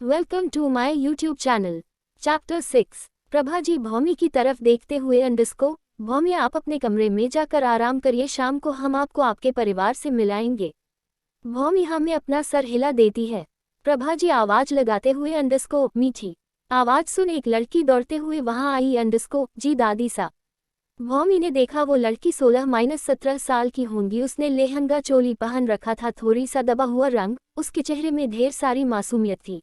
Welcome to my YouTube channel. Chapter 6। प्रभा जी भौमी की तरफ देखते हुए अंडस्को, भौमी आप अपने कमरे में जाकर आराम करिए, शाम को हम आपको आपके परिवार से मिलाएंगे। भौमी हमें अपना सर हिला देती है। प्रभा जी आवाज लगाते हुए अंडस्को, मीठी आवाज सुन एक लड़की दौड़ते हुए वहां आई। अंडस्को, जी दादी सा। भौमी ने देखा वो लड़की 16-17 साल की होंगी। उसने लेहंगा चोली पहन रखा था, थोड़ी सा दबा हुआ रंग, उसके चेहरे में ढेर सारी मासूमियत थी।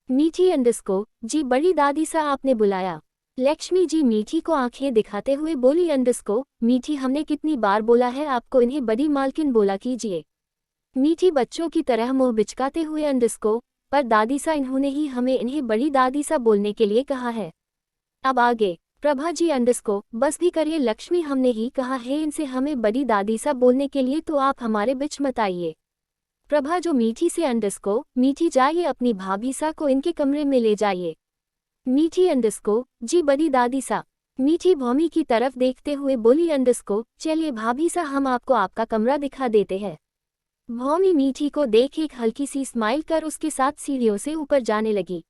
मीठी अंडस्को, जी बड़ी दादी सा आपने बुलाया। लक्ष्मी जी मीठी को आंखें दिखाते हुए बोली। अंडस्को, मीठी हमने कितनी बार बोला है आपको इन्हें बड़ी मालकिन बोला कीजिए। मीठी बच्चों की तरह मुंह बिचकाते हुए अंडस्को, पर दादी सा इन्होंने ही हमें इन्हें बड़ी दादी सा बोलने के लिए कहा है। अब आगे। प्रभा जी अंडस्को, बस भी करिए लक्ष्मी, हमने ही कहा है इनसे हमें बड़ी दादी सा बोलने के लिए, तो आप हमारे बीच मत आइए। प्रभा जो मीठी से अंडस्को, मीठी जाइए अपनी भाभी सा को इनके कमरे में ले जाइए। मीठी अंडस्को, जी बड़ी दादी सा। मीठी भौमी की तरफ देखते हुए बोली। अंडस्को, चलिए भाभी सा हम आपको आपका कमरा दिखा देते हैं। भौमी मीठी को देख एक हल्की सी स्माइल कर उसके साथ सीढ़ियों से ऊपर जाने लगी।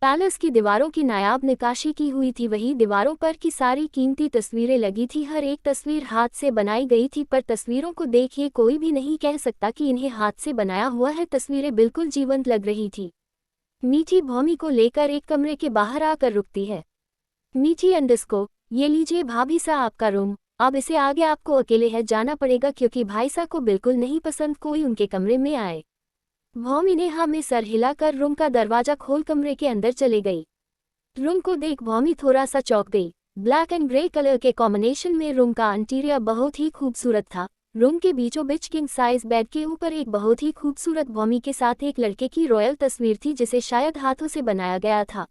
पैलेस की दीवारों की नायाब नक्काशी की हुई थी, वही दीवारों पर की सारी कीमती तस्वीरें लगी थी। हर एक तस्वीर हाथ से बनाई गई थी, पर तस्वीरों को देखिए कोई भी नहीं कह सकता कि इन्हें हाथ से बनाया हुआ है। तस्वीरें बिल्कुल जीवंत लग रही थी। मीठी भौमी को लेकर एक कमरे के बाहर आकर रुकती है। मीठी अंडस्को, ये लीजिए भाभी सा आपका रूम। अब इसे आगे आपको अकेले है जाना पड़ेगा, क्योंकि भाई सा को बिल्कुल नहीं पसंद कोई उनके कमरे में आए। भौमी ने हाँ में सर हिलाकर रूम का दरवाजा खोल कमरे के अंदर चले गई। रूम को देख भौमी थोड़ा सा चौंक गई। ब्लैक एंड ग्रे कलर के कॉम्बिनेशन में रूम का इंटीरियर बहुत ही खूबसूरत था। रूम के बीचों बीच किंग साइज बेड के ऊपर एक बहुत ही खूबसूरत भौमी के साथ एक लड़के की रॉयल तस्वीर थी, जिसे शायद हाथों से बनाया गया था।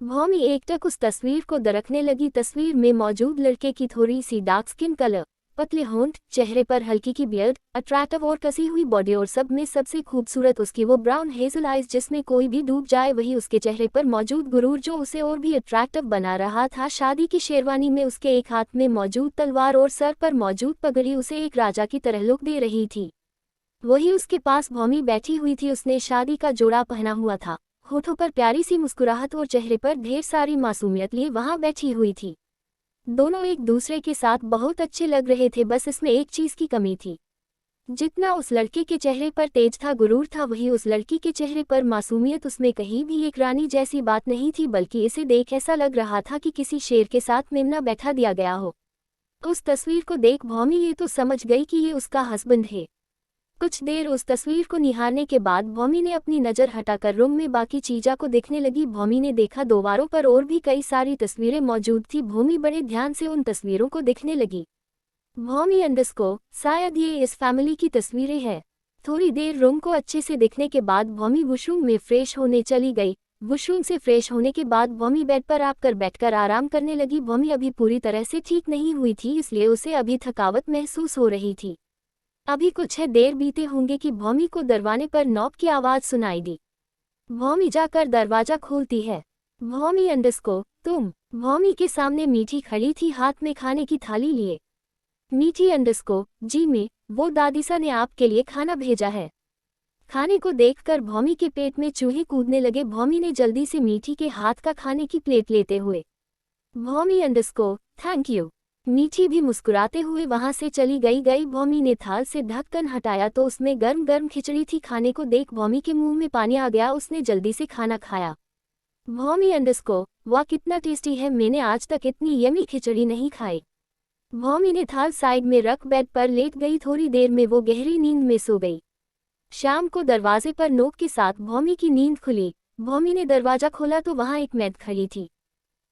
भौमी एकटक उस तस्वीर को दरकने लगी। तस्वीर में मौजूद लड़के की थोड़ी सी डार्क स्किन कलर, पतले होंठ, चेहरे पर हल्की की बियर्ड, अट्रैक्टिव और कसी हुई बॉडी, और सब में सबसे खूबसूरत उसकी वो ब्राउन हेजल आइज जिसमें कोई भी डूब जाए। वही उसके चेहरे पर मौजूद गुरूर जो उसे और भी अट्रैक्टिव बना रहा था। शादी की शेरवानी में उसके एक हाथ में मौजूद तलवार और सर पर मौजूद पगड़ी उसे एक राजा की तरह लुक दे रही थी। वही उसके पास भौमी बैठी हुई थी। उसने शादी का जोड़ा पहना हुआ था, होठों पर प्यारी सी मुस्कुराहट और चेहरे पर ढेर सारी मासूमियत लिए वहां बैठी हुई थी। दोनों एक दूसरे के साथ बहुत अच्छे लग रहे थे, बस इसमें एक चीज की कमी थी। जितना उस लड़के के चेहरे पर तेज था, गुरूर था, वही उस लड़की के चेहरे पर मासूमियत। उसमें कहीं भी एक रानी जैसी बात नहीं थी, बल्कि इसे देख ऐसा लग रहा था कि किसी शेर के साथ मेमना बैठा दिया गया हो। उस तस्वीर को देख भौमी ये तो समझ गई कि ये उसका हस्बैंड है। कुछ देर उस तस्वीर को निहारने के बाद भौमी ने अपनी नज़र हटाकर रूम में बाकी चीज़ों को देखने लगी। भौमी ने देखा दीवारों पर और भी कई सारी तस्वीरें मौजूद थी। भौमी बड़े ध्यान से उन तस्वीरों को देखने लगी। भौमी अंडस्को, शायद ये इस फैमिली की तस्वीरें हैं। थोड़ी देर रूम को अच्छे से देखने के बाद भौमी वॉशरूम में फ्रेश होने चली गई। वॉशरूम से फ्रेश होने के बाद भौमी बेड पर आकर बैठकर आराम करने लगी। भौमी अभी पूरी तरह से ठीक नहीं हुई थी, इसलिए उसे अभी थकावट महसूस हो रही थी। अभी कुछ है देर बीते होंगे कि भौमी को दरवाजे पर नॉक की आवाज सुनाई दी। भौमी जाकर दरवाजा खोलती है। भौमी अंडस्को, तुम। भौमी के सामने मीठी खड़ी थी, हाथ में खाने की थाली लिए। मीठी अंडस्को, जी मैं, वो दादीसा ने आपके लिए खाना भेजा है। खाने को देखकर भौमी के पेट में चूहे कूदने लगे। भौमी ने जल्दी से मीठी के हाथ का खाने की प्लेट लेते हुए, भौमी अंडस्को, थैंक यू। मीठी भी मुस्कुराते हुए वहां से चली गई। भौमी ने थाल से ढक्कन हटाया तो उसमें गर्म गर्म खिचड़ी थी। खाने को देख भौमी के मुंह में पानी आ गया। उसने जल्दी से खाना खाया। भौमी अंडस्को, वाह कितना टेस्टी है, मैंने आज तक इतनी यमी खिचड़ी नहीं खाई। भौमी ने थाल साइड में रख बेड पर लेट गई। थोड़ी देर में वो गहरी नींद में सो गई। शाम को दरवाजे पर नोक के साथ भौमी की नींद खुली। भौमी ने दरवाजा खोला तो वहां एक मैड खड़ी थी।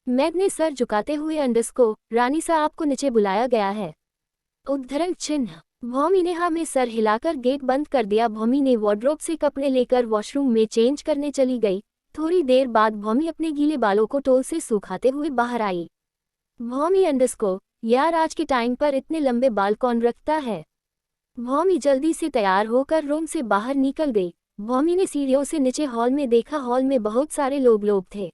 मैड ने सर झुकाते हुए, अंडस्को, रानी सा आपको नीचे बुलाया गया है। उद्धरण चिन्ह। भौमी ने हाँ में सर हिलाकर गेट बंद कर दिया। भौमी ने वार्डरोब से कपड़े लेकर वॉशरूम में चेंज करने चली गई। थोड़ी देर बाद भौमी अपने गीले बालों को टोल से सुखाते हुए बाहर आई। भौमी अंडस्को, यार आज के टाइम पर इतने लंबे बाल कौन रखता है। भौमी जल्दी से तैयार होकर रूम से बाहर निकल गई। भौमी ने सीढ़ियों से नीचे हॉल में देखा। हॉल में बहुत सारे लोग थे।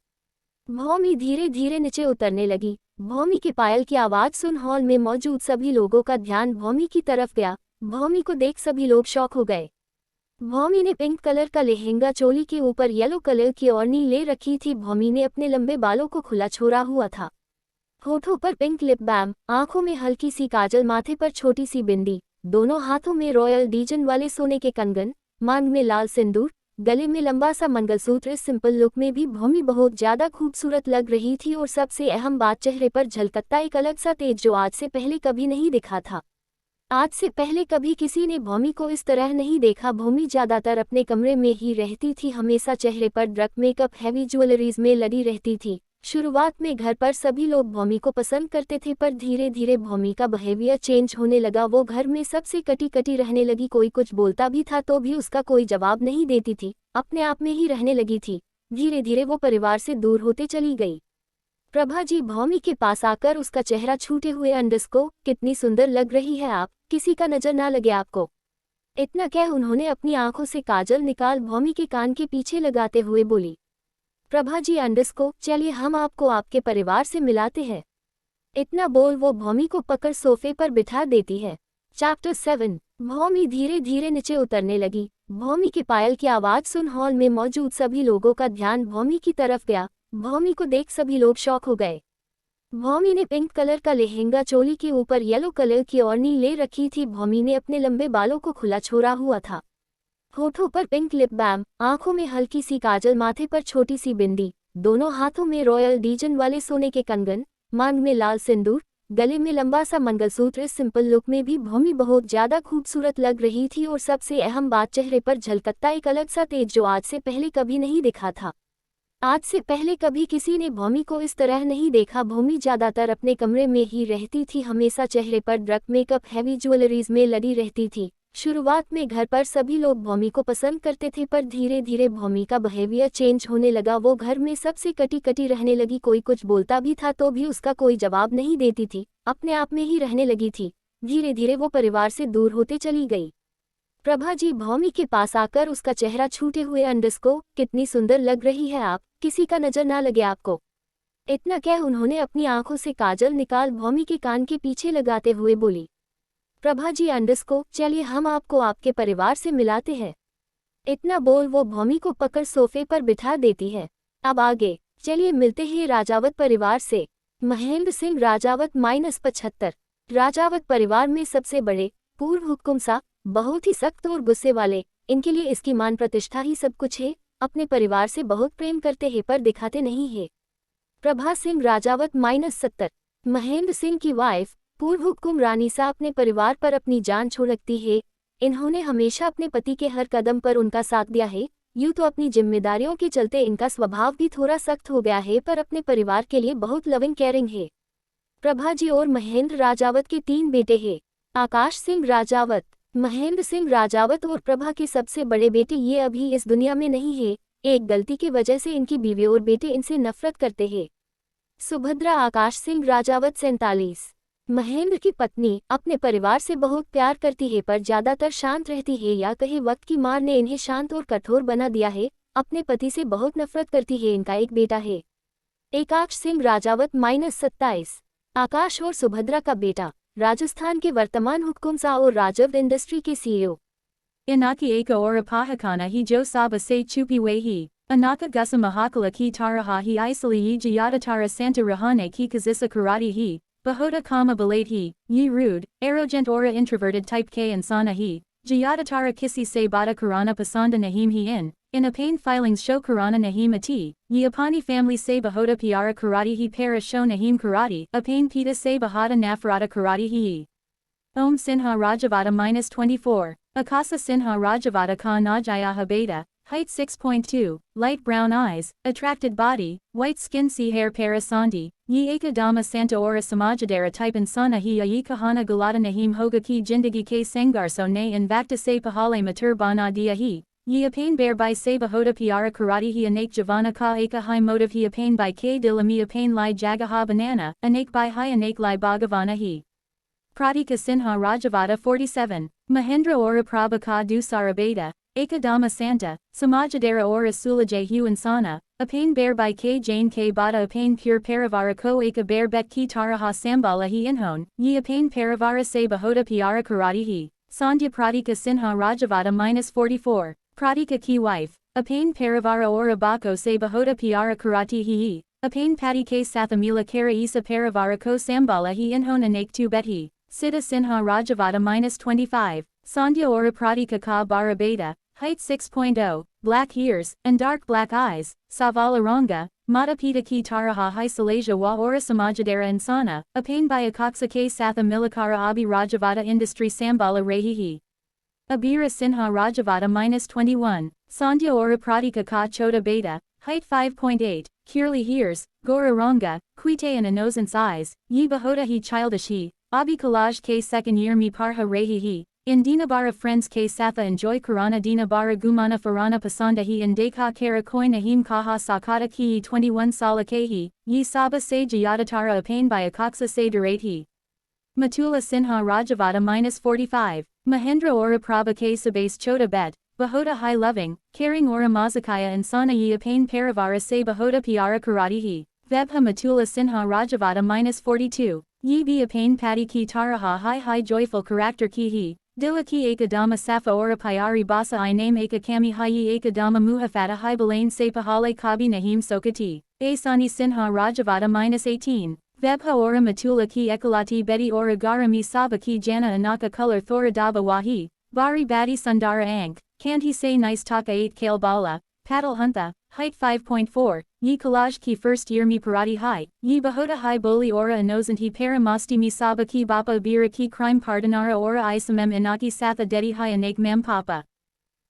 भौमी धीरे धीरे नीचे उतरने लगी। भौमी के पायल की आवाज सुन हॉल में मौजूद सभी लोगों का ध्यान भौमी की तरफ गया। भौमी को देख सभी लोग शॉक हो गए। भौमी ने पिंक कलर का लहंगा चोली के ऊपर येलो कलर की ओढ़नी ले रखी थी। भौमी ने अपने लंबे बालों को खुला छोड़ा हुआ था। होठों पर पिंक लिप बाम, आंखों में हल्की सी काजल, माथे पर छोटी सी बिंदी, दोनों हाथों में रॉयल डिजाइन वाले सोने के कंगन, मांग में लाल सिंदूर, गले में लंबा सा मंगलसूत्र। इस सिंपल लुक में भी भौमी बहुत ज्यादा खूबसूरत लग रही थी और सबसे अहम बात, चेहरे पर झलकता एक अलग सा तेज जो आज से पहले कभी नहीं दिखा था। आज से पहले कभी किसी ने भौमी को इस तरह नहीं देखा। भौमी ज्यादातर अपने कमरे में ही रहती थी, हमेशा चेहरे पर डार्क मेकअप, हैवी ज्वेलरीज में लगी रहती थी। शुरुआत में घर पर सभी लोग भौमी को पसंद करते थे, पर धीरे धीरे भौमी का बिहेवियर चेंज होने लगा। वो घर में सबसे कटी कटी रहने लगी, कोई कुछ बोलता भी था तो भी उसका कोई जवाब नहीं देती थी, अपने आप में ही रहने लगी थी। धीरे धीरे वो परिवार से दूर होते चली गई। प्रभा जी भौमी के पास आकर उसका चेहरा छूटे हुए अंडस्को, कितनी सुंदर लग रही है आप, किसी का नजर ना लगे आपको। इतना कह उन्होंने अपनी आंखों से काजल निकाल भौमी के कान के पीछे लगाते हुए बोली, प्रभा जी अंडस्को, चलिए हम आपको आपके परिवार से मिलाते हैं। इतना बोल वो भौमी को पकड़ सोफे पर बिठा देती है। चैप्टर 7। भौमी धीरे धीरे नीचे उतरने लगी। भौमी के पायल की आवाज सुन हॉल में मौजूद सभी लोगों का ध्यान भौमी की तरफ गया। भौमी को देख सभी लोग शॉक हो गए। भौमी ने पिंक कलर का लहंगा चोली के ऊपर येलो कलर की ओढ़नी ले रखी थी। भौमी ने अपने लंबे बालों को खुला छोड़ा हुआ था। होठों पर पिंक लिप बाम, आंखों में हल्की सी काजल, माथे पर छोटी सी बिंदी, दोनों हाथों में रॉयल डिजाइन वाले सोने के कंगन, मांग में लाल सिंदूर, गले में लंबा सा मंगलसूत्र। इस सिंपल लुक में भी भौमी बहुत ज्यादा खूबसूरत लग रही थी और सबसे अहम बात, चेहरे पर झलकता एक अलग सा तेज जो आज से पहले कभी नहीं दिखा था। आज से पहले कभी किसी ने भौमी को इस तरह नहीं देखा। भौमी ज्यादातर अपने कमरे में ही रहती थी, हमेशा चेहरे पर डार्क मेकअप, हैवी ज्वेलरीज में लगी रहती थी। शुरुआत में घर पर सभी लोग भौमी को पसंद करते थे, पर धीरे धीरे भौमी का बिहेवियर चेंज होने लगा। वो घर में सबसे कटी कटी रहने लगी, कोई कुछ बोलता भी था तो भी उसका कोई जवाब नहीं देती थी, अपने आप में ही रहने लगी थी। धीरे धीरे वो परिवार से दूर होते चली गई। प्रभा जी भौमी के पास आकर उसका चेहरा छूटे हुए अंडस्को, कितनी सुंदर लग रही है आप, किसी का नजर ना लगे आपको। इतना कह उन्होंने अपनी आंखों से काजल निकाल भौमी के कान के पीछे लगाते हुए बोली, प्रभा जी अंडस्को, चलिए हम आपको आपके परिवार से मिलाते हैं। इतना बोल वो भौमी को पकड़ सोफे पर बिठा देती है। अब आगे चलिए मिलते हैं राजावत परिवार से। महेंद्र सिंह राजावत -75। राजावत परिवार में सबसे बड़े, पूर्व हुक्मसा, बहुत ही सख्त और गुस्से वाले, इनके लिए इसकी मान प्रतिष्ठा ही सब कुछ है। अपने परिवार से बहुत प्रेम करते हैं पर दिखाते नहीं है। प्रभा सिंह राजावत -70। महेंद्र सिंह की वाइफ, पूर्व हुक्म रानीसा, अपने परिवार पर अपनी जान छोड़ती है। इन्होंने हमेशा अपने पति के हर कदम पर उनका साथ दिया है। यूँ तो अपनी जिम्मेदारियों के चलते इनका स्वभाव भी थोड़ा सख्त हो गया है, पर अपने परिवार के लिए बहुत लविंग केयरिंग है। प्रभा जी और महेंद्र राजावत के 3 बेटे हैं। आकाश सिंह राजावत, महेंद्र सिंह राजावत और प्रभा के सबसे बड़े बेटे ये अभी इस दुनिया में नहीं है। एक गलती की वजह से इनकी बीवी और बेटे इनसे नफरत करते हैं। सुभद्रा आकाश सिंह राजावत 47। महेंद्र की पत्नी, अपने परिवार से बहुत प्यार करती है पर ज्यादातर शांत रहती है, या कहे वक्त की मार ने इन्हें शांत और कठोर बना दिया है। अपने पति से बहुत नफरत करती है। इनका एक बेटा है, एकाक्ष सिंह राजावत -27। आकाश और सुभद्रा का बेटा, राजस्थान के वर्तमान हुक्मसा और राजव इंडस्ट्री के CEO. Inaki eka ora pahakana hi jo saba se chupi wehi. Anaka gusa mahakala ki taraha hi isali yi jayadatara santa rahane ki kazisa karate hi. Bahoda kama balate hi, yi rude, arrogant ora introverted type K insana hi. Jayadatara kisi se bada karana pasanda nahim hi in a pain filings show karana nahim ati. Yi apani family se bahoda piara karate hi para show nahim karate. A pain pita se bahada nafarata karate hi. Om Sinha Rajavada -24. Akasa Sinha Rajavada Ka Najayaha Beta, height 6.2, light brown eyes, attracted body, white skin, see hair parasandi, ye ekadama santa ora samajadara type insana hi ayi kahana galata nahim hoga ki jindagi ke sengarso ne in vakta se pahale matur bana dia hi, ye apain bear by se bahoda piara karati hi anak javana ka eka high motive hi apain by ke dilami apain lai jagaha banana, anak by hi anak lai bhagavana hi. Pratika Sinha Rajavada 47, Mahendra ora Prabhaka du Sarabeda, Ekadama Santa, Samajadara ora Sulajay Huansana, Apain bear by K Jain K Bada Apain pure Paravara ko Eka bear bet ki Taraha Sambala hi Inhon, Ye Apain Paravara se Bahoda Piara Karati hi. Sandhya Pratika Sinha Rajavada -44, Pratika ki wife, Apane Parivara Ora Bako se Bahoda Piara Karati hi, Apane Patti ke Sathamila Kara Isa Parivara ko Sambala hi Inhona Naik tu Bethi, Siddha Sinha Rajavada -25, Sandhya Ora Pratika ka Bara Beta, height 6.0, black ears, and dark black eyes, Savala Ranga, Matapita ki Taraha hi Salasia wa Ora Samajadara Insana, Apane by Akaksa ke Satha Milakara Abi Rajavada Industry Sambala Rehihi. Abira Sinha Rajavada -21, Sandhya Ora Pratika ka Chota Beta, height 5.8, Kirli ears, Gora Ranga, Quite and innocence eyes, Yi Bahoda hi childish hi, Abi Kalaj ke second year mi Parha Rehihi. In Dinabara friends ke Satha enjoy Karana Dinabara Gumana Farana Pasanda hi in Deka Kara Koi Nahim Kaha Sakata ki 21 Sala Kehi, Yi Saba se Jayadatara Apane by Akaksa se Durati. Matula Sinha Rajavada -45, Mahendra Ora Prabha ke Sabase Chota Bet, Bahoda High Loving, Caring Ora Mazakaya and Sana Yi Apane Parivara se Bahoda Piara Karati hi. Vebha Matula Sinha Rajavada -42, Yi Bi Apane Patti ki Taraha High Joyful Character ki hi. Dila ki ekadama safa ora pyari basa I name eka kami hayi ekadama muhafata hi balane se pahale kabi nahim sokati. Asani Sinha Rajavada -18. Vebha ora matula ki ekalati beti ora garami saba ki jana anaka color thora daba wahi. Bari badi sundara ank. Can't he say nice taka 8 kale bala. Paddle huntha. Height 5.4, Yi Kalaj ki first year mi parati hai, Yi Bahoda hai boli ora innocent hi para masti mi saba ki bapa bira ki crime pardonara ora isamem inaki satha dedi hai anak mam papa.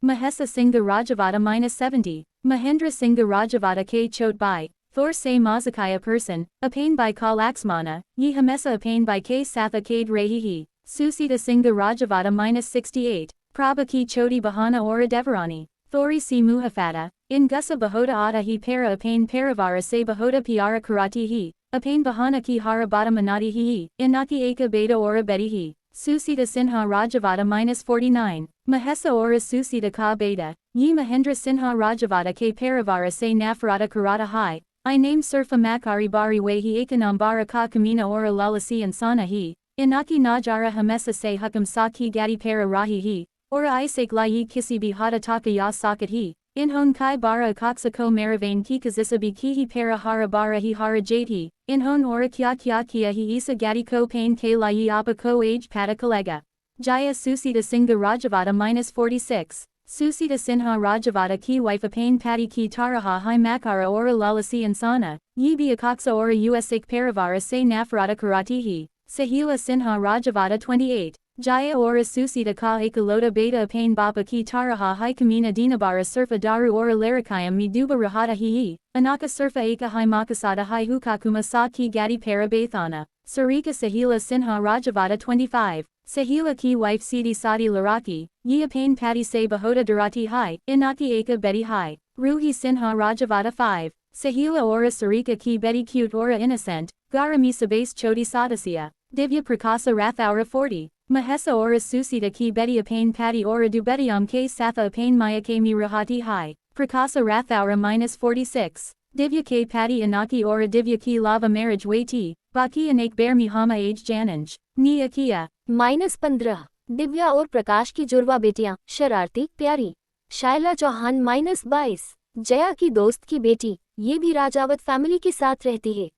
Mahesa Singha Rajavada -70, Mahendra Singha Rajavada ke chot bai, Thor se mazakaya person, Apane by ka Laxmana, Yi Hamesa Apane by ke satha kade rehihi, Susita Singha Rajavada -68, Prabha ki choti bahana ora devarani. Thori si muhafata, in gusa bahoda ada hi para apane parivara se bahoda piara karati hi, apane bahana ki hara bada manati hi, inaki eka beta ora beti hi, susita sinha rajavada -49, mahesa ora susita ka beta, yi mahendra sinha rajavada ke parivara se nafarata karata hi, I name surfa makari bari wehi ekanambara ka kamina ora lalasi insana hi, inaki najara hamesa se hukam sa ki gadi para rahi hi, ora isake la yi kisi bi hata taka ya sakat hi, inhon kai bara akaksa ko maravane ki kazisa bi ki hi para hara bara hi hara jade hi, inhon ora kya kia hi isa gadi ko pain ke la yi apa ko age pata kalega. Jaya Susita Singha Rajavada -46, Susita Sinha Rajavada ki wife apane patti ki taraha hi makara ora lalasi insana, yi bi akaksa ora usake parivara se nafarata karati hi, Sahila Sinha Rajavada 28. Jaya ora susita ka ekalota beta apane bapa ki taraha hi kamina dinabara surfa daru ora larikayam mi duba rahata hi, anaka surfa eka hi makasada hi hukakuma sa ki gadi para bathana, Sarika Sahila Sinha Rajavada 25, Sahila ki wife Sidi Sadi Laraki, yi apane patti se bahoda durati hi, inaki eka beti hi, Ruhi Sinha Rajavada 5, Sahila ora Sarika ki beti cute ora innocent, Garami sabase choti sadasya, Divya Prakasa Rathaura 40. Mahesa ora susita ki beti apane patti ora dubetiam ke satha apane maya ke mi rahati hai, Prakasa Rathaura -46, Divya ke patti inaki ora divya ki lava marriage waiti, baki anak bear mi hama age jananj, ni akia. -15, Divya और प्रकाश की जुड़वा बेटियां, शरारती प्यारी, शायला चौहान -22, जया की दोस्त की बेटी, ये भी राजावत फैमिली के साथ रहती है।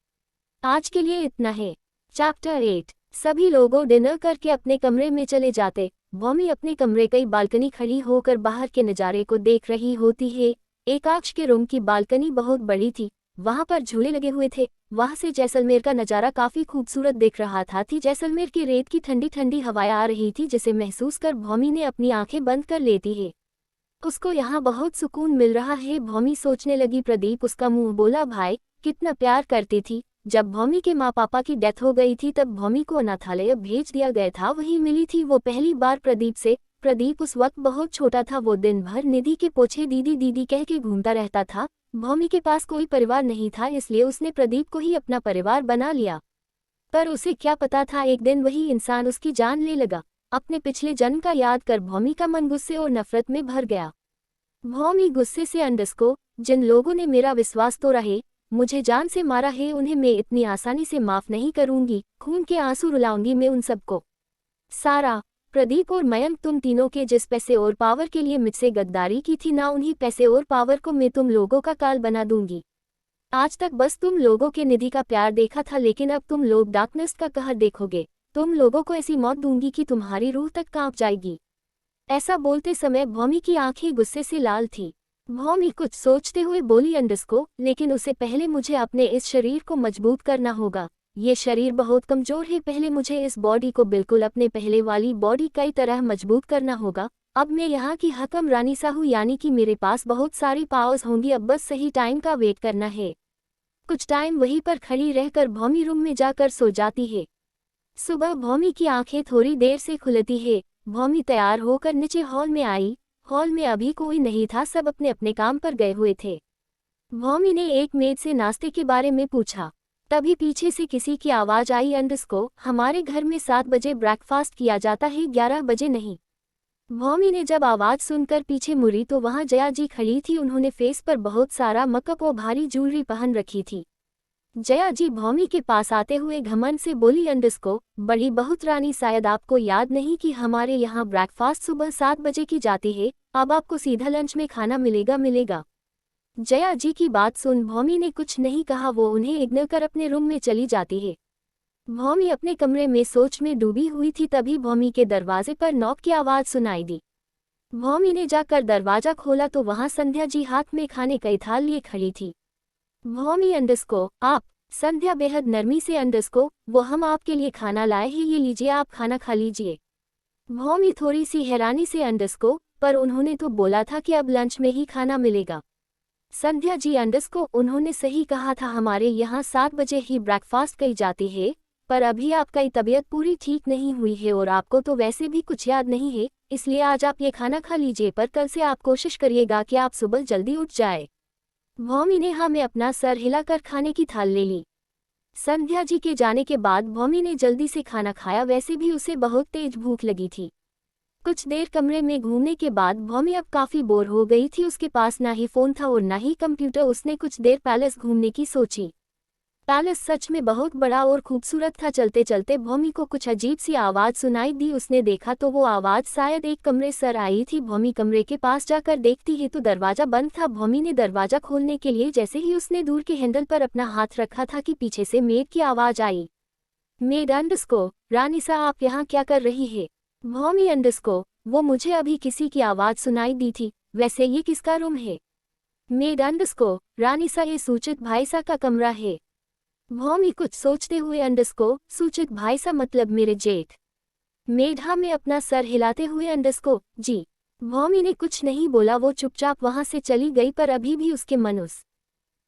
आज के लिए इतना है। चैप्टर 8, सभी लोगों डिनर करके अपने कमरे में चले जाते। भौमी अपने कमरे की बालकनी खड़ी होकर बाहर के नज़ारे को देख रही होती है। एकाक्ष के रूम की बालकनी बहुत बड़ी थी, वहां पर झूले लगे हुए थे। वहां से जैसलमेर का नज़ारा काफी खूबसूरत दिख रहा था। जैसलमेर की रेत की ठंडी ठंडी हवाएं आ रही थी, जिसे महसूस कर भौमी ने अपनी आंखें बंद कर लेती है। उसको यहाँ बहुत सुकून मिल रहा है। भौमी सोचने लगी। प्रदीप उसका मुंह बोला, भाई कितना प्यार करती थी। जब भौमी के माँ पापा की डेथ हो गई थी तब भौमी को अनाथालय भेज दिया गया था, वहीं मिली थी वो पहली बार प्रदीप से। प्रदीप उस वक्त बहुत छोटा था, वो दिन भर निधि के पोछे दीदी दीदी कह के घूमता रहता था। भौमी के पास कोई परिवार नहीं था, इसलिए उसने प्रदीप को ही अपना परिवार बना लिया। पर उसे क्या पता था एक दिन वही इंसान उसकी जान ले लगा। अपने पिछले जन्म का याद कर भौमी का मन गुस्से और नफरत में भर गया। भौमी गुस्से से अंडस्को, जिन लोगों ने मेरा विश्वास तोड़ा है, मुझे जान से मारा है, उन्हें मैं इतनी आसानी से माफ नहीं करूंगी। खून के आंसू रुलाऊंगी मैं उन सबको। सारा प्रदीप और मयंक, तुम तीनों के जिस पैसे और पावर के लिए मुझसे गद्दारी की थी ना, उन्हीं पैसे और पावर को मैं तुम लोगों का काल बना दूंगी। आज तक बस तुम लोगों के निधि का प्यार देखा था, लेकिन अब तुम लोग डार्कनेस का कहर देखोगे। तुम लोगों को ऐसी मौत दूंगी कि तुम्हारी रूह तक कांप जाएगी। ऐसा बोलते समय भौमी की आंखें गुस्से से लाल थी। भौमी कुछ सोचते हुए बोली, अंडस्को, लेकिन उससे पहले मुझे अपने इस शरीर को मजबूत करना होगा। ये शरीर बहुत कमजोर है, पहले मुझे इस बॉडी को बिल्कुल अपने पहले वाली बॉडी की तरह मजबूत करना होगा। अब मैं यहाँ की हकम रानी सा हूँ, यानी कि मेरे पास बहुत सारी पावर्स होंगी। अब बस सही टाइम का वेट करना है। कुछ टाइम वहीं पर खड़ी रहकर भौमी रूम में जाकर सो जाती है। सुबह भौमी की आंखें थोड़ी देर से खुलती है। भौमी तैयार होकर नीचे हॉल में आई। हॉल में अभी कोई नहीं था, सब अपने अपने काम पर गए हुए थे। भौमी ने एक मेड से नाश्ते के बारे में पूछा। तभी पीछे से किसी की आवाज आई, अंडस्को, हमारे घर में 7 बजे ब्रेकफास्ट किया जाता है, 11 बजे नहीं। भौमी ने जब आवाज सुनकर पीछे मुड़ी तो वहां जया जी खड़ी थी। उन्होंने फेस पर बहुत सारा मेकअप और भारी ज्वेलरी पहन रखी थी। जया जी भौमी के पास आते हुए घमंड से बोली, अंडस्को, बड़ी बहुत रानी, शायद आपको याद नहीं कि हमारे यहाँ ब्रेकफास्ट सुबह 7 बजे की जाती है। अब आपको सीधा लंच में खाना मिलेगा। जया जी की बात सुन भौमी ने कुछ नहीं कहा, वो उन्हें इग्नोर कर अपने रूम में चली जाती है। भौमी अपने कमरे में सोच में डूबी हुई थी, तभी भौमी के दरवाजे पर नॉक की आवाज सुनाई दी। भौमी ने जाकर दरवाजा खोला तो वहां संध्या जी हाथ में खाने का थाल लिए खड़ी थी। भौमी, अंडस्को, आप? संध्या बेहद नरमी से, अंडस्को, वो हम आपके लिए खाना लाए हैं, ये लीजिए, आप खाना खा लीजिए। भौमी थोड़ी सी हैरानी से, अंडस्को, पर उन्होंने तो बोला था कि अब लंच में ही खाना मिलेगा। संध्या जी, अंडस्को, उन्होंने सही कहा था, हमारे यहाँ 7 बजे ही ब्रेकफास्ट की जाती है, पर अभी आपकी तबीयत पूरी ठीक नहीं हुई है और आपको तो वैसे भी कुछ याद नहीं है, इसलिए आज आप ये खाना खा लीजिए, पर कल से आप कोशिश करिएगा कि आप सुबह जल्दी उठ जाए। भौमी ने हाँ में अपना सर हिलाकर खाने की थाल ले ली। संध्या जी के जाने के बाद भौमी ने जल्दी से खाना खाया, वैसे भी उसे बहुत तेज भूख लगी थी। कुछ देर कमरे में घूमने के बाद भौमी अब काफी बोर हो गई थी। उसके पास ना ही फोन था और ना ही कंप्यूटर। उसने कुछ देर पैलेस घूमने की सोची। पैलेस सच में बहुत बड़ा और खूबसूरत था। चलते चलते भौमी को कुछ अजीब सी आवाज सुनाई दी। उसने देखा तो वो आवाज शायद एक कमरे से आई थी। भौमी कमरे के पास जाकर देखती है तो दरवाजा बंद था। भौमी ने दरवाजा खोलने के लिए जैसे ही उसने दूर के हैंडल पर अपना हाथ रखा था कि पीछे से मेड की आवाज आई, मेड, अंडस्को, रानी सा, आप यहाँ क्या कर रही है? भौमी, अंडस्को, वो मुझे अभी किसी की आवाज सुनाई दी थी, वैसे ये किसका रूम है? मेड, अंडस्को, रानी सा, ये सूचित भाई सा का कमरा है। भौमी कुछ सोचते हुए, अंडस्को, सूचित भाई सा मतलब मेरे जेठ? मेड, हाँ में अपना सर हिलाते हुए, अंडस्को, जी। भौमी ने कुछ नहीं बोला, वो चुपचाप वहां से चली गई, पर अभी भी उसके मन उस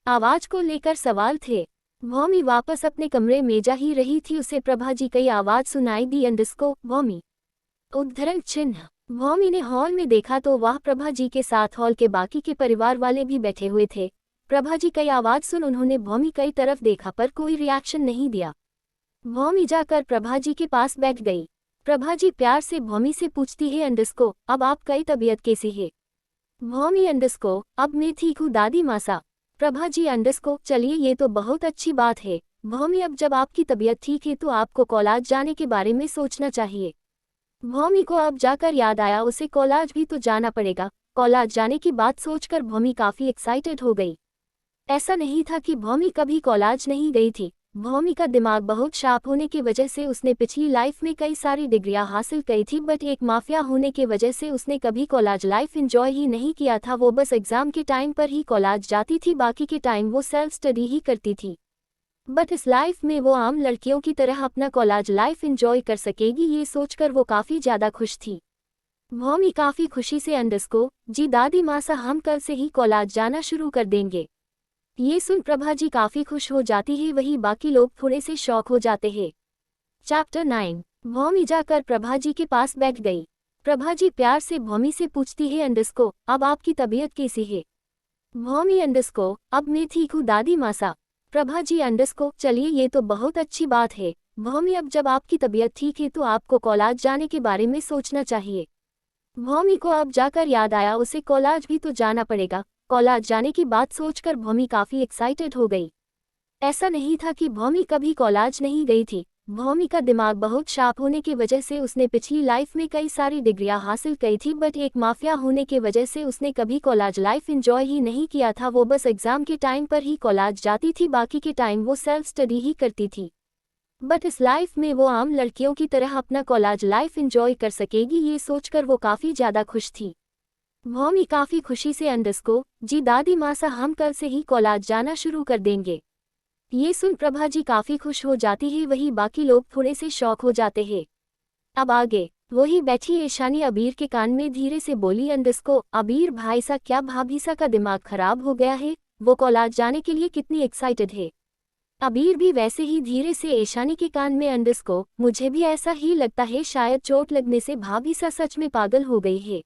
आवाज को लेकर सवाल थे। भौमी वापस अपने कमरे में जा ही रही थी, उसे प्रभा जी की आवाज सुनाई दी, अंडस्को, भौमी, उद्धरण चिन्ह। भौमी ने हॉल में देखा तो वह प्रभा जी के साथ हॉल के बाकी के परिवार वाले भी बैठे हुए थे। प्रभा जी की आवाज सुन उन्होंने भौमी की तरफ देखा पर कोई रिएक्शन नहीं दिया। भौमी जाकर प्रभा जी के पास बैठ गई। प्रभा जी प्यार से भौमी से पूछती है, अंडस्को, अब आपकी तबीयत कैसी है? भौमी, अंडस्को, अब मैं ठीक हूँ दादी मासा। प्रभा जी, अंडस्को, चलिए ये तो बहुत अच्छी बात है। भौमी, अब जब आपकी तबीयत ठीक है तो आपको कॉलेज जाने के बारे में सोचना चाहिए। भौमी को अब जाकर याद आया, उसे कॉलेज भी तो जाना पड़ेगा। कॉलेज जाने की बात सोचकर भौमी काफी एक्साइटेड हो गई। ऐसा नहीं था कि भौमी कभी कॉलेज नहीं गई थी। भौमी का दिमाग बहुत शार्प होने की वजह से उसने पिछली लाइफ में कई सारी डिग्रियां हासिल की थी, बट एक माफिया होने की वजह से उसने कभी कॉलेज लाइफ एंजॉय ही नहीं किया था। वो बस एग्जाम के टाइम पर ही कॉलेज जाती थी, बाकी के टाइम वो सेल्फ स्टडी ही करती थी। बट इस लाइफ में वो आम लड़कियों की तरह अपना कॉलेज लाइफ एंजॉय कर सकेगी, ये सोचकर वो काफी ज्यादा खुश थी। भौमी काफी खुशी से, अंडस्को, जी दादी मासा, हम कल से ही कॉलेज जाना शुरू कर देंगे। ये सुन प्रभा जी काफी खुश हो जाती है, वही बाकी लोग थोड़े से शौक हो जाते हैं। चैप्टर 9। भौमी जाकर प्रभा जी के पास बैठ गई। प्रभा जी प्यार से भौमी से पूछती है, अंडस्को, अब आपकी तबीयत कैसी है? भौमी, अंडस्को, अब मैं ठीक हूँ दादी मासा। प्रभा जी, अंडस्को, चलिए ये तो बहुत अच्छी बात है। भौमी, अब जब आपकी तबीयत ठीक है तो आपको कॉलेज जाने के बारे में सोचना चाहिए। भौमी को अब जाकर याद आया, उसे कॉलेज भी तो जाना पड़ेगा। कॉलेज जाने की बात सोचकर भौमी काफी एक्साइटेड हो गई। ऐसा नहीं था कि भौमी कभी कॉलेज नहीं गई थी। भौमी का दिमाग बहुत शार्प होने की वजह से उसने पिछली लाइफ में कई सारी डिग्रियां हासिल की थी, बट एक माफिया होने की वजह से उसने कभी कॉलेज लाइफ एंजॉय ही नहीं किया था। वो बस एग्जाम के टाइम पर ही कॉलेज जाती थी, बाकी के टाइम वो सेल्फ स्टडी ही करती थी। बट इस लाइफ में वो आम लड़कियों की तरह अपना कॉलेज लाइफ एंजॉय कर सकेगी, ये सोचकर वो काफ़ी ज़्यादा खुश थी। भौमी काफ़ी खुशी से अंडस्को, जी दादी माँ सा हम कल से ही कॉलेज जाना शुरू कर देंगे। ये सुन प्रभा जी काफ़ी खुश हो जाती है, वही बाकी लोग थोड़े से शौक हो जाते हैं। अब आगे वही बैठी ईशानी अबीर के कान में धीरे से बोली, अंडस्को अबीर भाई सा क्या भाभी सा का दिमाग खराब हो गया है, वो कॉलेज जाने के लिए कितनी एक्साइटेड है। अबीर भी वैसे ही धीरे से ईशानी के कान में, अंडस्को मुझे भी ऐसा ही लगता है, शायद चोट लगने से भाभी सा सच में पागल हो गई है।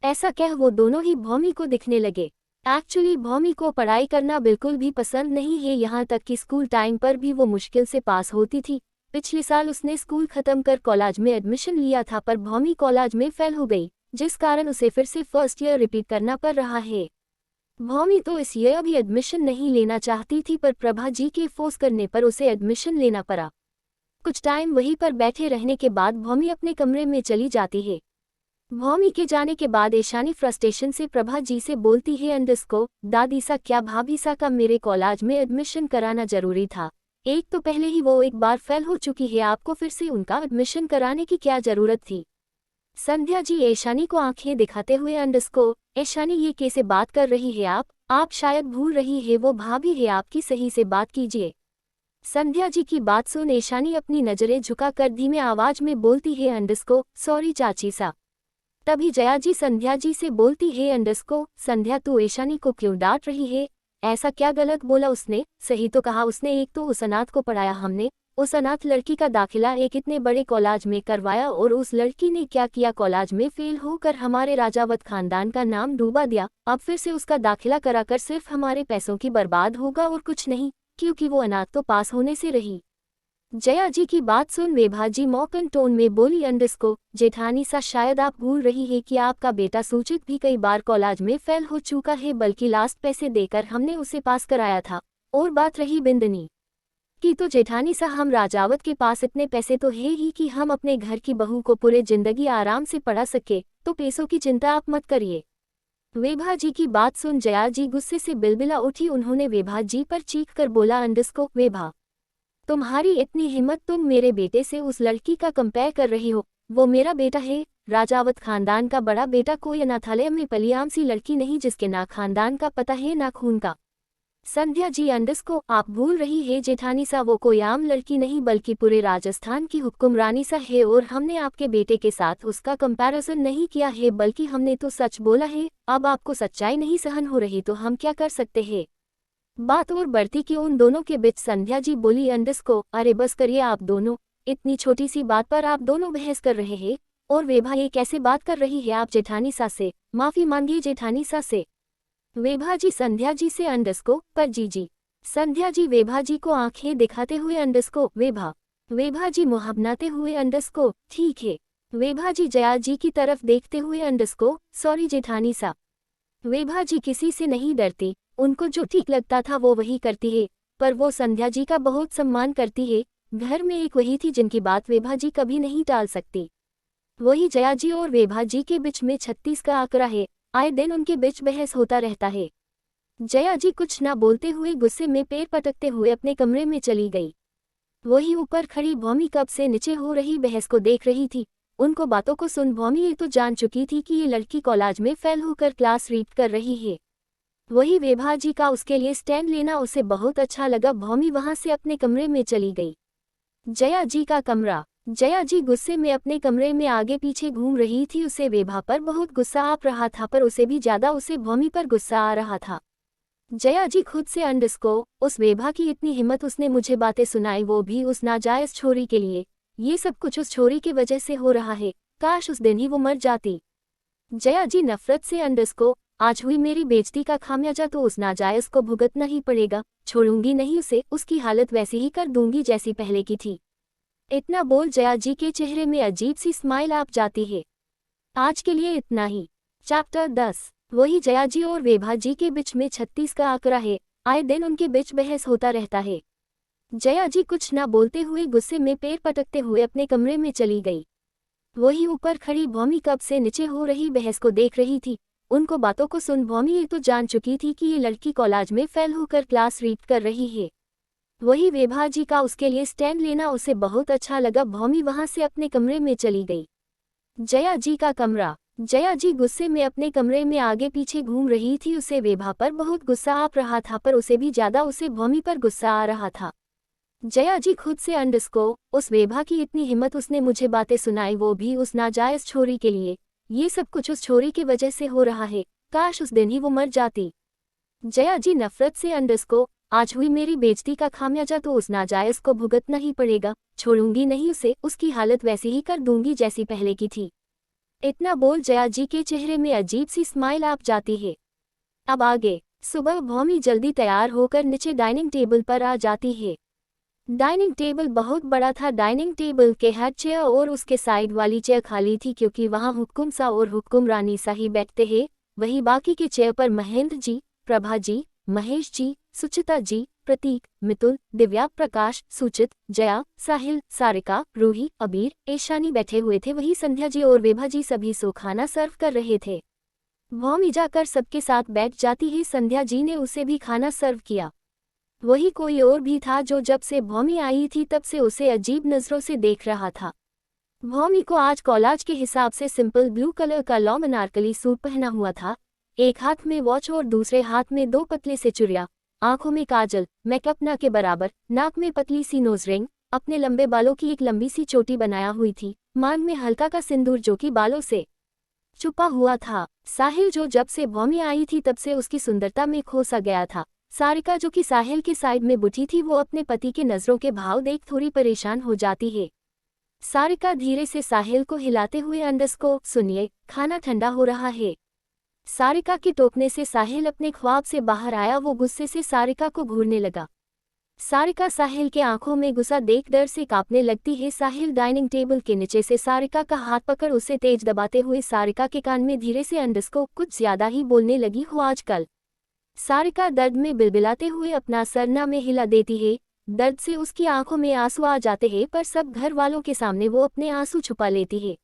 ऐसा कह वो दोनों ही भौमी को दिखने लगे। एक्चुअली भौमी को पढ़ाई करना बिल्कुल भी पसंद नहीं है, यहाँ तक कि स्कूल टाइम पर भी वो मुश्किल से पास होती थी। पिछले साल उसने स्कूल खत्म कर कॉलेज में एडमिशन लिया था, पर भौमी कॉलेज में फेल हो गई, जिस कारण उसे फिर से फर्स्ट ईयर रिपीट करना पड़ रहा है। भौमी तो इस ईयर भी एडमिशन नहीं लेना चाहती थी, पर प्रभा जी के फोर्स करने पर उसे एडमिशन लेना पड़ा। कुछ टाइम वहीं पर बैठे रहने के बाद भौमी अपने कमरे में चली जाती है। भौमी के जाने के बाद ईशानी फ्रस्ट्रेशन से प्रभा जी से बोलती है, अंडस्को दादी सा क्या भाभी सा का मेरे कॉलेज में एडमिशन कराना जरूरी था। एक तो पहले ही वो एक बार फेल हो चुकी है, आपको फिर से उनका एडमिशन कराने की क्या जरूरत थी। संध्या जी ईशानी को आंखें दिखाते हुए, अंडस्को ईशानी ये कैसे बात कर रही है आप शायद भूल रही है वो भाभी है आपकी, सही से बात कीजिए। संध्या जी की बात सुन ईशानी अपनी नजरें झुकाकर धीमे आवाज में बोलती है, अंडस्को सॉरी चाची सा। तभी जया जी संध्या जी से बोलती है, अंडस्को संध्या तू ईशानी को क्यों डांट रही है, ऐसा क्या गलत बोला उसने, सही तो कहा उसने। एक तो उस अनाथ को पढ़ाया हमने, उस अनाथ लड़की का दाखिला एक इतने बड़े कॉलेज में करवाया, और उस लड़की ने क्या किया, कॉलेज में फेल होकर हमारे राजावत खानदान का नाम डूबा दिया। अब फिर से उसका दाखिला कराकर सिर्फ हमारे पैसों की बर्बाद होगा और कुछ नहीं, क्योंकि वो अनाथ तो पास होने से रही। जया जी की बात सुन विभा जी मौकन टोन में बोली, अंडस्को जेठानी सा शायद आप भूल रही है कि आपका बेटा सूचित भी कई बार कॉलेज में फेल हो चुका है, बल्कि लास्ट पैसे देकर हमने उसे पास कराया था। और बात रही बिंदनी की, तो जेठानी सा हम राजावत के पास इतने पैसे तो है ही कि हम अपने घर की बहू को पूरे जिंदगी आराम से पढ़ा सके, तो पैसों की चिंता आप मत करिए। विभा जी की बात सुन जया जी गुस्से से बिलबिला उठी, उन्होंने विभा जी पर चीख कर बोला, अंडस्को विभा तुम्हारी इतनी हिम्मत, तुम मेरे बेटे से उस लड़की का कंपेयर कर रही हो। वो मेरा बेटा है, राजावत खानदान का बड़ा बेटा, कोई अनाथालय में पली आम सी लड़की नहीं जिसके ना खानदान का पता है ना खून का। संध्या जी अंडस्को आप भूल रही है जेठानी सा, वो कोई आम लड़की नहीं बल्कि पूरे राजस्थान की हुक्मरानी सा है, और हमने आपके बेटे के साथ उसका कंपैरिजन नहीं किया है, बल्कि हमने तो सच बोला है। अब आपको सच्चाई नहीं सहन हो रही तो हम क्या कर सकते हैं। बात और बढ़ती कि उन दोनों के बीच संध्या जी बोली, अंडस्को अरे बस करिए आप दोनों, इतनी छोटी सी बात पर आप दोनों बहस कर रहे हैं। और विभा ये कैसे बात कर रही है आप जेठानी सा से, माफी मांगिए जेठानी सा से। विभा जी संध्या जी से, अंडस्को पर जी। संध्या जी विभा जी को आंखें दिखाते हुए, अंडस्को विभा जी मुहब्बनाते हुए, अंडस्को ठीक है। विभा जी जया जी की तरफ देखते हुए, अंडस्को सॉरी जेठानी सा। विभा जी किसी से नहीं डरती, उनको जो ठीक लगता था वो वही करती है, पर वो संध्या जी का बहुत सम्मान करती है। घर में एक वही थी जिनकी बात विभा जी कभी नहीं टाल सकती। वही जया जी और विभा जी के बीच में 36 का आंकड़ा है, आए दिन उनके बीच बहस होता रहता है। जया जी कुछ ना बोलते हुए गुस्से में पैर पटकते हुए अपने कमरे में चली गई। वही ऊपर खड़ी भौमी कब से नीचे हो रही बहस को देख रही थी। उनको बातों को सुन भौमी ये तो जान चुकी थी कि ये लड़की कॉलेज में फेल होकर क्लास रीड कर रही है। वही विभा जी का उसके लिए स्टैंड लेना उसे बहुत अच्छा लगा। भौमी वहां से अपने कमरे में चली गई। जया जी का कमरा। जया जी गुस्से में अपने कमरे में आगे पीछे घूम रही थी। उसे विभा पर बहुत गुस्सा आ रहा था, पर उसे भी ज्यादा उसे भौमी पर गुस्सा आ रहा था। जया जी खुद से अंडस्को उस विभा की इतनी हिम्मत, उसने मुझे बातें सुनाई, वो भी उस नाजायज छोरी के लिए। ये सब कुछ उस छोरी की वजह से हो रहा है, काश उस दिन ही वो मर जाती। जया जी नफरत से अंडस्को आज हुई मेरी बेइज्जती का खामियाजा तो उस नाजायज को भुगतना ही पड़ेगा। छोड़ूंगी नहीं उसे, उसकी हालत वैसी ही कर दूंगी जैसी पहले की थी। इतना बोल जया जी के चेहरे में अजीब सी स्माइल आप जाती है। आज के लिए इतना ही। चैप्टर 10। वही जया जी और विभा जी के बीच में 36 का आंकड़ा है, आए दिन उनके बीच बहस होता रहता है। जया जी कुछ ना बोलते हुए गुस्से में पैर पटकते हुए अपने कमरे में चली गई। वही ऊपर खड़ी भौमी कब से नीचे हो रही बहस को देख रही थी। उनको बातों को सुन भौमी ये तो जान चुकी थी कि ये लड़की कॉलेज में फेल होकर क्लास रीड कर रही है। वही विभा जी का उसके लिए स्टैंड लेना उसे बहुत अच्छा लगा। भौमी वहां से अपने कमरे में चली गई। जया जी का कमरा। जया जी गुस्से में अपने कमरे में आगे पीछे घूम रही थी। उसे विभा पर बहुत गुस्सा आ रहा था, पर उसे भी ज्यादा उसे भौमी पर गुस्सा आ रहा था। जया जी खुद से उस विभा की इतनी हिम्मत, उसने मुझे बातें सुनाई, वो भी उस नाजायज छोरी के लिए। ये सब कुछ उस छोरी की वजह से हो रहा है। काश उस दिन ही वो मर जाती। जया जी नफरत से आज हुई मेरी बेइज्जती का खामियाजा तो उस नाजायज को भुगतना ही पड़ेगा। छोड़ूंगी नहीं उसे, उसकी हालत वैसी ही कर दूंगी जैसी पहले की थी। इतना बोल जया जी के चेहरे में अजीब सी स्माइल आप जाती है। अब आगे। सुबह भौमी जल्दी तैयार होकर नीचे डाइनिंग टेबल पर आ जाती है। डाइनिंग टेबल बहुत बड़ा था। डाइनिंग टेबल के हेड चेयर और उसके साइड वाली चेयर खाली थी, क्योंकि वहां हुक्म सा और हुक्मरानी सा ही बैठते हैं। वही बाकी के चेयर पर महेंद्र जी, प्रभा जी, महेश जी, सुचिता जी, प्रतीक, मितुल, दिव्या, प्रकाश, सुचित, जया, साहिल, सारिका, रूही, अबीर, ईशानी बैठे हुए थे। वही संध्या जी और विभा जी सभी सो खाना सर्व कर रहे थे। भौमी जाकर सबके साथ बैठ जाती है। संध्या जी ने उसे भी खाना सर्व किया। वही कोई और भी था जो जब से भौमी आई थी तब से उसे अजीब नजरों से देख रहा था। भौमी को आज कॉलेज के हिसाब से सिंपल ब्लू कलर का लॉन्ग अनारकली सूट पहना हुआ था। एक हाथ में वॉच और दूसरे हाथ में दो पतले से चुड़िया, आंखों में काजल, मेकअप ना के बराबर, नाक में पतली सी नोज रिंग, अपने लंबे बालों की एक लंबी सी चोटी बनाया हुई थी, मांग में हल्का का सिंदूर जो कि बालों से छुपा हुआ था। साहिल जो जब से भौमी आई थी तब से उसकी सुंदरता में खो सा गया था। सारिका जो कि साहिल के साइड में बुझी थी, वो अपने पति के नजरों के भाव देख थोड़ी परेशान हो जाती है। सारिका धीरे से साहिल को हिलाते हुए सुनिए, खाना ठंडा हो रहा है। सारिका के टोकने से साहिल अपने ख्वाब से बाहर आया। वो गुस्से से सारिका को घूरने लगा। सारिका साहिल के आंखों में गुस्सा देख डर से कांपने लगती है। साहिल डाइनिंग टेबल के नीचे से सारिका का हाथ पकड़ उसे तेज दबाते हुए सारिका के कान में धीरे से कुछ ज्यादा ही बोलने लगी हो आजकल। सारिका दर्द में बिलबिलाते हुए अपना सरना में हिला देती है। दर्द से उसकी आंखों में आंसू आ जाते हैं, पर सब घर वालों के सामने वो अपने आंसू छुपा लेती है।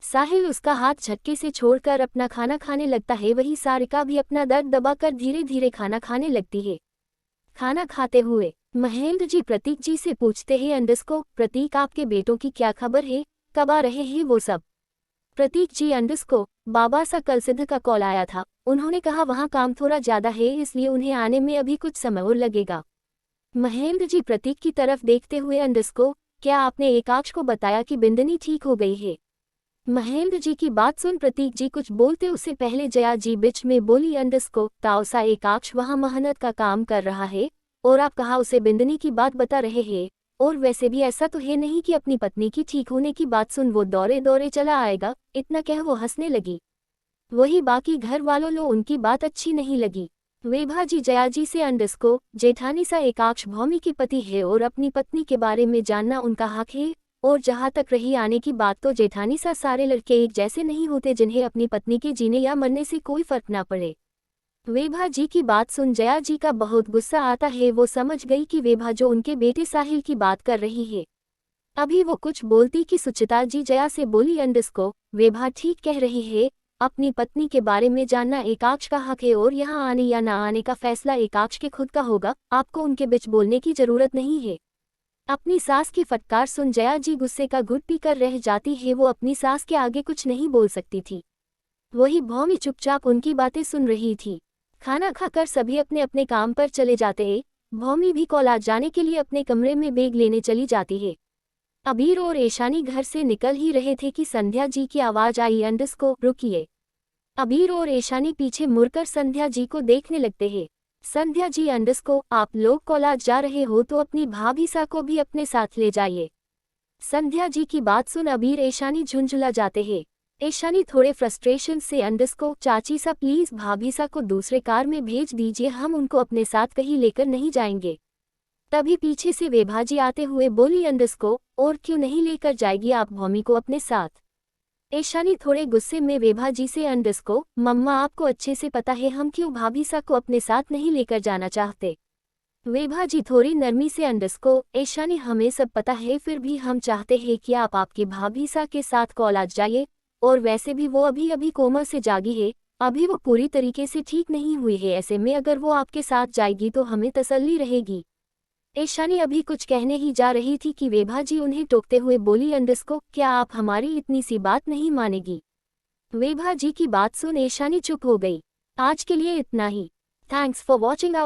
साहिल उसका हाथ झटके से छोड़कर अपना खाना खाने लगता है। वही सारिका भी अपना दर्द दबाकर धीरे धीरे खाना खाने लगती है। खाना खाते हुए महेंद्र जी प्रतीक जी से पूछते हैं, प्रतीक आपके बेटों की क्या खबर है, कब आ रहे हैं वो सब। प्रतीक जी, बाबा सा कल सिद्ध का कॉल आया था, उन्होंने कहा वहाँ काम थोड़ा ज्यादा है, इसलिए उन्हें आने में अभी कुछ समय और लगेगा। महेंद्र जी प्रतीक की तरफ देखते हुए, क्या आपने एकाक्ष को बताया कि बिंदनी ठीक हो गई है। महेंद्र जी की बात सुन प्रतीक जी कुछ बोलते उससे पहले जया जी बीच में बोली, ताओसा एकाक्ष वहाँ मेहनत का काम कर रहा है और आप कहा उसे बिंदनी की बात बता रहे हैं, और वैसे भी ऐसा तो है नहीं कि अपनी पत्नी की ठीक होने की बात सुन वो दौड़े दौड़े चला आएगा। इतना कह वो हंसने लगी। वही बाकी घर वालों लो उनकी बात अच्छी नहीं लगी। विभा जी जया जी से, जेठानी सा एकाक्ष भौमी के पति है और अपनी पत्नी के बारे में जानना उनका हक है, और जहाँ तक रही आने की बात, तो जेठानी सा सारे लड़के एक जैसे नहीं होते जिन्हें अपनी पत्नी के जीने या मरने से कोई फर्क ना पड़े। विभा जी की बात सुन जया जी का बहुत गुस्सा आता है। वो समझ गई कि विभा जो उनके बेटे साहिल की बात कर रही है। अभी वो कुछ बोलती कि सुचिता जी जया से बोली, विभा ठीक कह रही है, अपनी पत्नी के बारे में जानना एकाक्ष का हक है और यहाँ आने या ना आने का फैसला एकाक्ष के खुद का होगा, आपको उनके बीच बोलने की जरूरत नहीं है। अपनी सास की फटकार सुन जया जी गुस्से का घुट पीकर रह जाती है। वो अपनी सास के आगे कुछ नहीं बोल सकती थी। वही भौमी चुपचाप उनकी बातें सुन रही थी। खाना खाकर सभी अपने अपने काम पर चले जाते हैं। भौमी भी कॉलेज जाने के लिए अपने कमरे में बैग लेने चली जाती है। अबीर और ईशानी घर से निकल ही रहे थे कि संध्या जी की आवाज आई, रुकिए। अबीर और ईशानी पीछे मुड़कर संध्या जी को देखने लगते हैं। संध्या जी, आप लोग कॉलेज जा रहे हो तो अपनी भाभी सा को भी अपने साथ ले जाइए। संध्या जी की बात सुन अबीर ईशानी झुंझुला जाते हैं। ईशानी थोड़े फ्रस्ट्रेशन से, चाची सा प्लीज भाभी सा को दूसरे कार में भेज दीजिए, हम उनको अपने साथ कहीं लेकर नहीं जाएंगे। तभी पीछे से विभा जी आते हुए बोली, और क्यों नहीं लेकर जाएगी आप भौमी को अपने साथ। ईशानी थोड़े गुस्से में विभा जी से, मम्मा आपको अच्छे से पता है हम क्यों भाभी सा को अपने साथ नहीं लेकर जाना चाहते। वेभा जी थोड़ी नरमी से अंडरस्को, ईशानी हमें सब पता है, फिर भी हम चाहते हैं कि आप आपकी भाभी सा के साथ कॉलेज जाइए, और वैसे भी वो अभी अभी कोमा से जागी है, अभी वो पूरी तरीके से ठीक नहीं हुई है, ऐसे में अगर वो आपके साथ जाएगी तो हमें तसल्ली रहेगी। ईशानी अभी कुछ कहने ही जा रही थी कि वेभा जी उन्हें टोकते हुए बोली, अंडरस्को क्या आप हमारी इतनी सी बात नहीं मानेगी। वेभा जी की बात सुन ईशानी चुप हो गई। आज के लिए इतना ही। Thanks for watching our